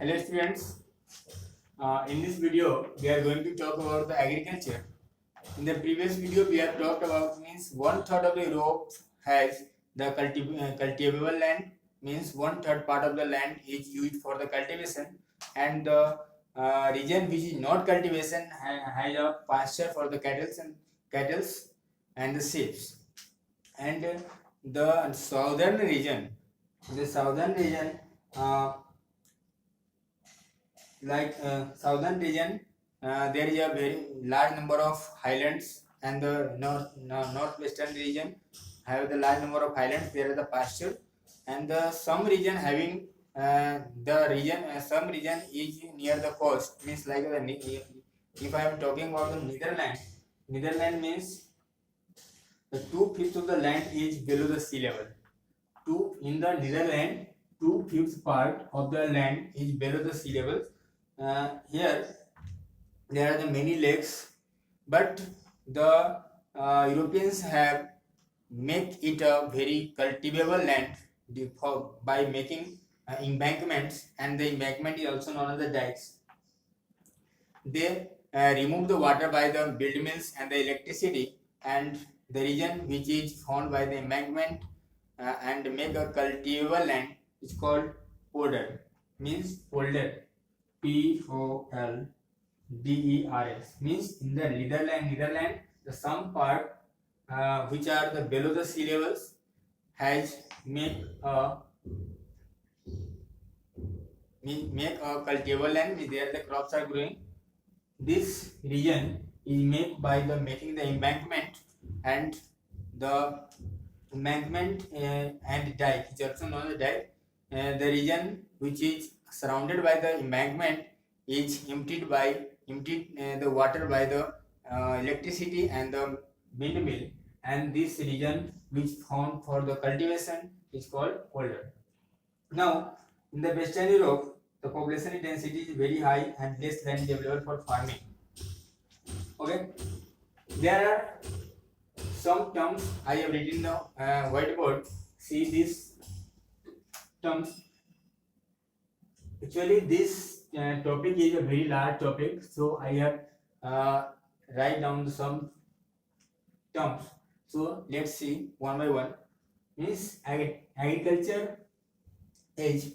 Hello students, in this video we are going to talk about the agriculture. In the previous video we have talked about means one third of the Europe has the cultivable land, means one third part of the land is used for the cultivation, and the region which is not cultivation has a pasture for the cattle and the sheep. And the southern region uh, southern region, there is a very large number of highlands, and the northwestern region have the large number of highlands. There are the pasture, and the some region having some region is near the coast. Means like if I am talking about the Netherlands means the 2/5 of the land is below the sea level. In the Netherlands, 2/5 part of the land is below the sea level. Here there are the many lakes, but the Europeans have make it a very cultivable land by making embankments, and the embankment is also known as the dikes. They remove the water by the build mills and the electricity, and the region which is formed by the embankment and make a cultivable land is called polder. Means polder, Polders, means in the Netherlands, the some part which are the below the sea levels has make a cultivable land. There the crops are growing. This region is made by the making the embankment, and the embankment and dike is also known as dike. The region which is surrounded by the embankment is emptied the water by the electricity and the windmill, and this region which found for the cultivation is called polder. Now, in the Western Europe, the population density is very high and less land available for farming. Okay, there are some terms I have written the whiteboard. See these terms. Actually, this topic is a very large topic, so I have write down some terms. So let's see one by one. Means agriculture is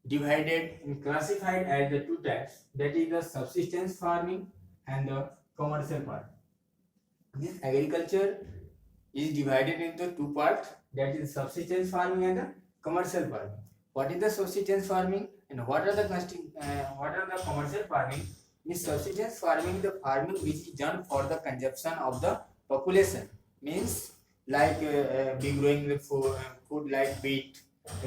divided and classified as the two types, that is the subsistence farming and the commercial part. This agriculture is divided into two parts, that is subsistence farming and the commercial farming. What is the subsistence farming and what are the commercial farming? Means subsistence farming is the farming which is done for the consumption of the population. Means like be growing the food like wheat,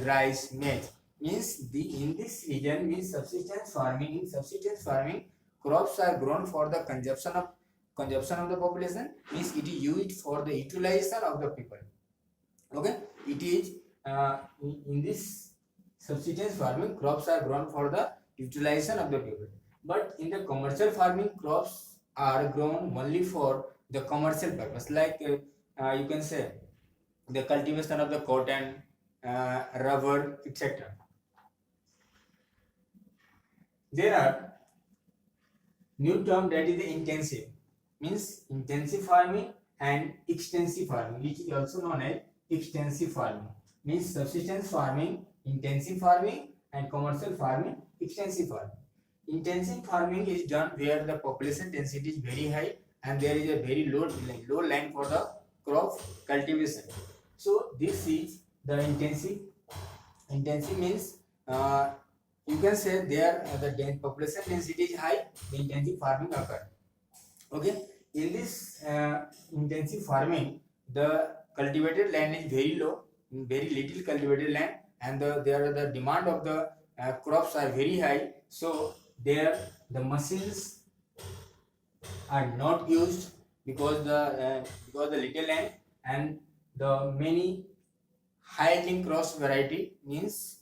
rice, maize. Means in this region means subsistence farming. In subsistence farming, crops are grown for the consumption of the population. Means it is used for the utilization of the people. Okay, it is in this subsistence farming, crops are grown for the utilization of the people. But in the commercial farming, crops are grown only for the commercial purpose. Like you can say the cultivation of the cotton, rubber, etc. There are new term, that is the intensive. Means intensive farming and extensive farming, which is also known as extensive farming. Means subsistence farming, intensive farming, and commercial farming, extensive farming. Intensive farming is done where the population density is very high and there is a very low land for the crop cultivation. So this is the intensive. Intensive means you can say there the population density is high, the intensive farming occur. Okay, in this intensive farming, the cultivated land is very low, very little cultivated land, and the demand of the crops are very high. So there the machines are not used because the little land, and the many high yielding cross variety means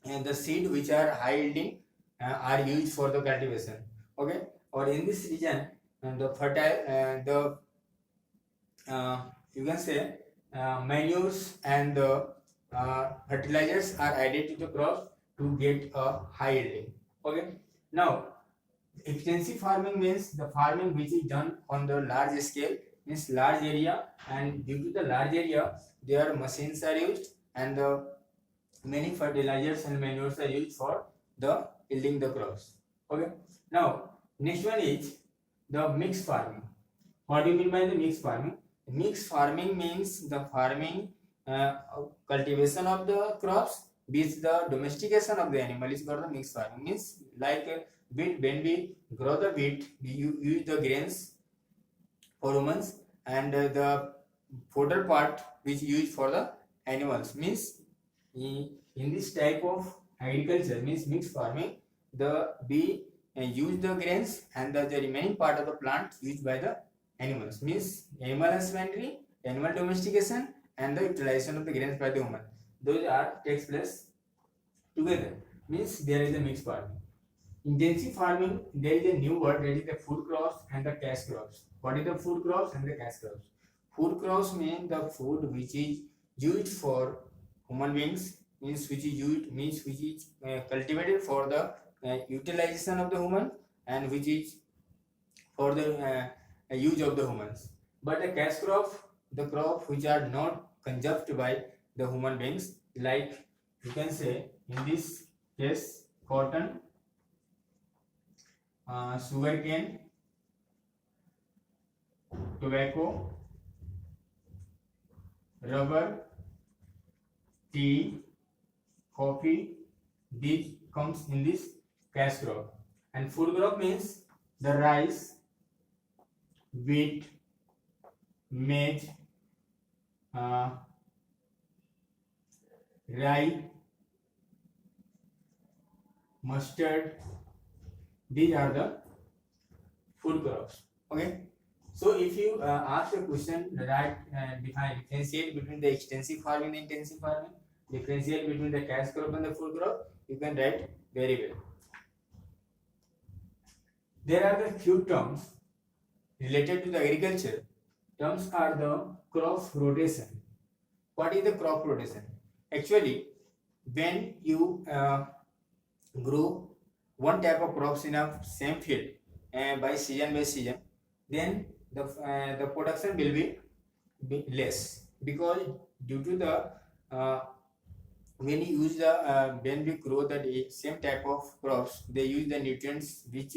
the seed which are high yielding are used for the cultivation. Okay, or in this region, the fertile you can say manures and the fertilizers are added to the crops to get a high yielding. Okay. Now, extensive farming means the farming which is done on the large scale, means large area, and due to the large area, their machines are used and the many fertilizers and manures are used for the yielding the crops. Okay. Now, next one is the mixed farming. What do you mean by the mixed farming? Mixed farming means the farming, cultivation of the crops with the domestication of the animal is called the mixed farming. Means like wheat, when we grow the wheat, we use the grains for humans, and the fodder part which used for the animals. Means in this type of agriculture, means mixed farming, the we use the grains and the remaining part of the plant used by the animals. Means animal husbandry, animal domestication, and the utilization of the grains by the human. Those are takes place together. Means there is a mixed farming. Intensive farming, there is a new word, that is the food crops and the cash crops. What is the food crops and the cash crops? Food crops mean the food which is used for human beings, means which is used, means which is cultivated for the utilization of the human, and which is for the use of the humans. But the cash crop, the crop which are not consumed by the human beings, like you can say in this case cotton, sugarcane, tobacco, rubber, tea, coffee. These comes in this cash crop. And food crop means the rice, wheat, maize, rye, mustard. These are the food crops. Okay. So if you ask a question, differentiate between the extensive farming and intensive farming, differentiate between the cash crop and the food crop, you can write very well. There are the few terms related to the agriculture. Terms are the crop rotation. What is the crop rotation? Actually, when you grow one type of crops in a same field by season, then the production will be less, because due to the when you use the when we grow the same type of crops, they use the nutrients which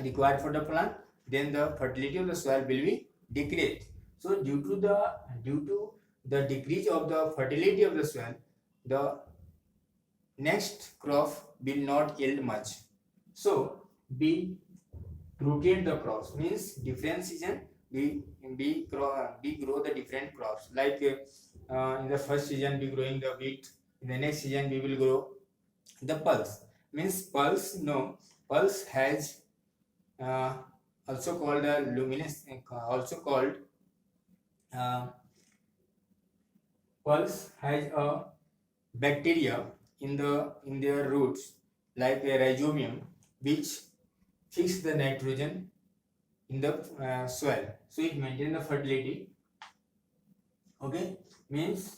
required for the plant, then the fertility of the soil will be decreased. So due to the decrease of the fertility of the soil, the next crop will not yield much. So we rotate the crops, means different season we grow the different crops. Like in the first season we growing the wheat, in the next season we will grow the pulse. Means pulse has also called a luminous, also called pulse has a bacteria in their roots, like a rhizobium, which fix the nitrogen in the soil, so it maintains the fertility. Okay. Means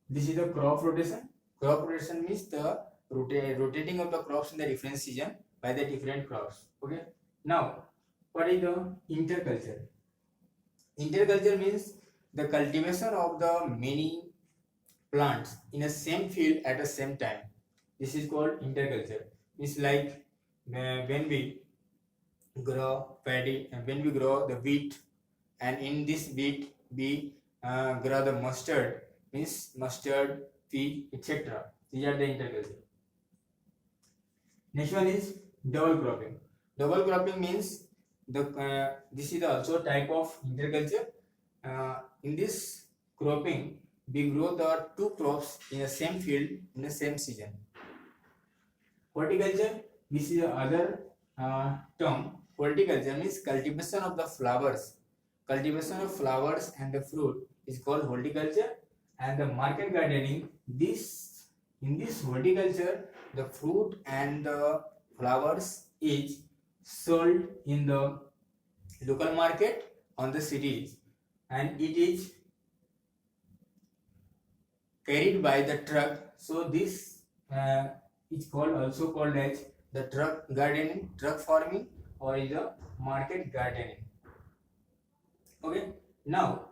this is the crop rotation. Crop rotation means the rotating of the crops in the different season by the different crops. Okay. Now, what is the interculture? Interculture means the cultivation of the many plants in a same field at the same time. This is called interculture. It's like when we grow paddy, and when we grow the wheat, and in this wheat we grow the mustard, means mustard, pea, etc. These are the interculture. Next one is double cropping. Double cropping means the this is also type of interculture. In this cropping, we grow the two crops in the same field in the same season. Horticulture, this is the other term. Horticulture means cultivation of the flowers. Cultivation of flowers and the fruit is called horticulture. And the market gardening, in this horticulture, the fruit and the flowers is sold in the local market on the cities, and it is carried by the truck. So this is also called as the truck gardening, truck farming, or is a market gardening. Okay. Now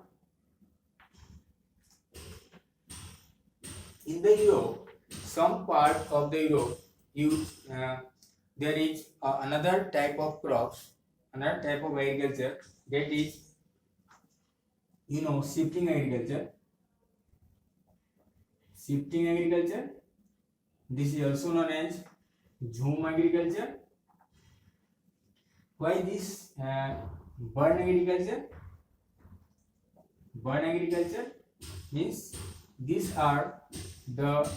in the Europe, some part of the Europe use there is another type of crops, another type of agriculture, that is, shifting agriculture. Shifting agriculture. This is also known as zoom agriculture. Why this burn agriculture? Burn agriculture means these are the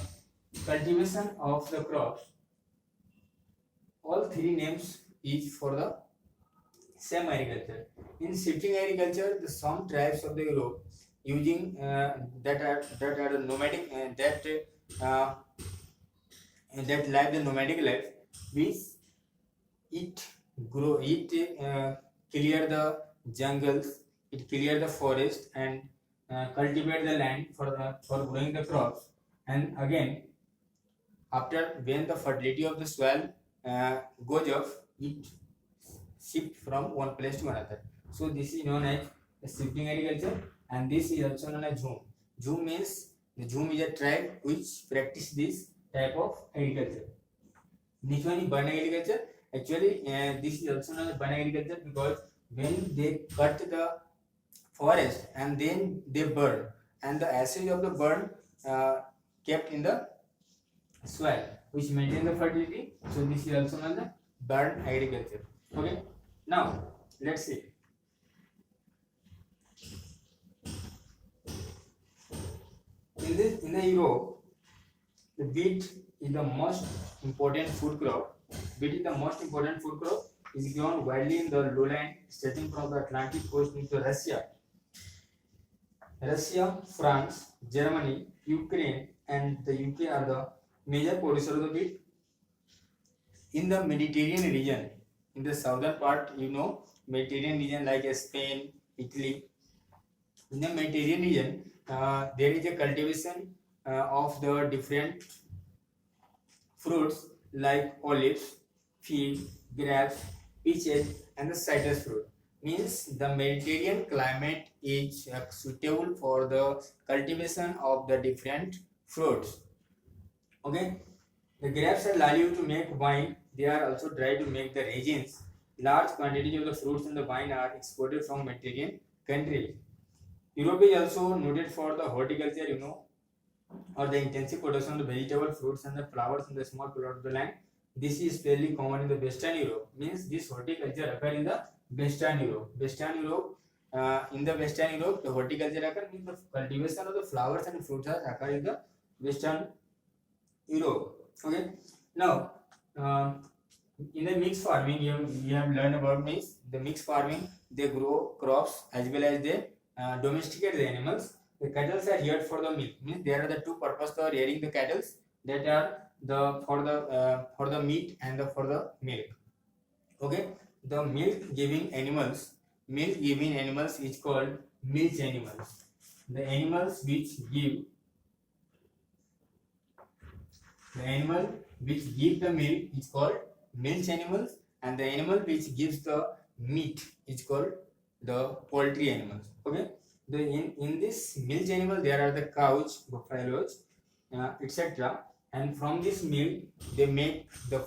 cultivation of the crops. All three names is for the same agriculture. In shifting agriculture, the some tribes of the Europe using that are the nomadic uh, that live the nomadic life, which it clear the jungles, it clear the forest, and cultivate the land for growing the crops. And again, after when the fertility of the soil goes up, it shift from one place to another. So this is known as the shifting agriculture, and this is also known as zoom. Zoom means the zoom is a tribe which practice this type of agriculture. Which one is burn agriculture? Actually, this is also known as burn agriculture because when they cut the forest and then they burn, and the acid of the burn kept in the soil, which maintain the fertility. So this is also known as burn agriculture. Okay. Now let's see. In the Europe, the wheat is the most important food crop. Wheat is the most important food crop. Is grown widely in the lowland, stretching from the Atlantic coast into Russia, France, Germany, Ukraine, and the UK are the major producers of the wheat. In the Mediterranean region, in the southern part, Mediterranean region like Spain, Italy. In the Mediterranean region, there is a cultivation of the different fruits like olives, fig, grapes, peaches, and the citrus fruit. Means the Mediterranean climate is suitable for the cultivation of the different fruits. Okay, the grapes are largely used to make wine. They are also dried to make the raisins. Large quantities of the fruits and the wine are exported from Mediterranean countries. Europe is also noted for the horticulture, or the intensive production of the vegetable, fruits, and the flowers in the small plot of the land. This is fairly common in the Western Europe. Means this horticulture occurs in the Western Europe. In the Western Europe, the horticulture occurs, means the cultivation of the flowers and fruits occur in the Western Europe. Okay. Now, in the mixed farming, you have learned about means the mixed farming. They grow crops as well as they domesticate the animals. The cattle are reared for the milk. Means there are the two purposes for rearing the cattle. That are for the meat and for the milk. Okay. The milk giving animals is called milch animals. The animals which give the milk is called milch animals, and the animal which gives the meat is called the poultry animals. Okay. In this milch animal there are the cows, buffaloes, etc. And from this milk they make the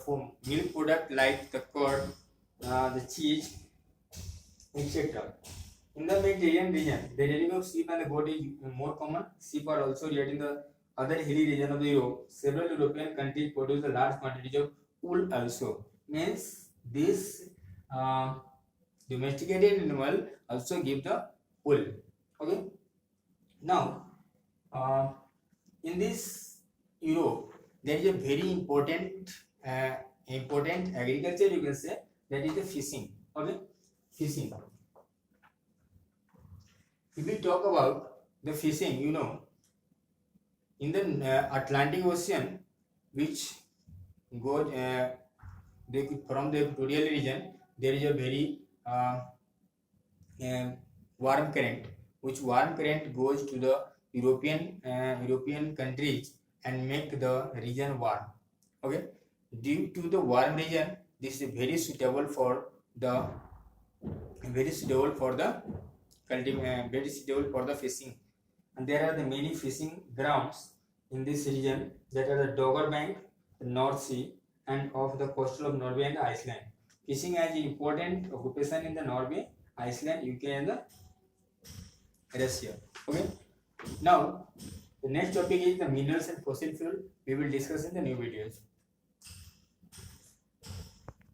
milk product like the curd, the cheese, etc. In the Mediterranean region, the rearing of sheep and the goat is more common. Sheep are also reared in the other hilly region of the Europe. Several European countries produce a large quantity of wool also. Means this domesticated animal also give the wool. Okay. Now, in this Europe, there is a very important agriculture, you can say, that is the fishing. Okay, fishing. If we talk about the fishing, in the Atlantic Ocean, which goes from the equatorial region, there is a very warm current, which warm current goes to the European countries and make the region warm. Okay, due to the warm region, this is very suitable for the very suitable for the very suitable for the fishing. And there are the many fishing grounds in this region, that are the Dogger Bank, the North Sea, and of the coastal of Norway and Iceland. Fishing has important occupation in the Norway, Iceland, UK, and the Russia. Okay. Now, the next topic is the minerals and fossil fuel. We will discuss in the new videos.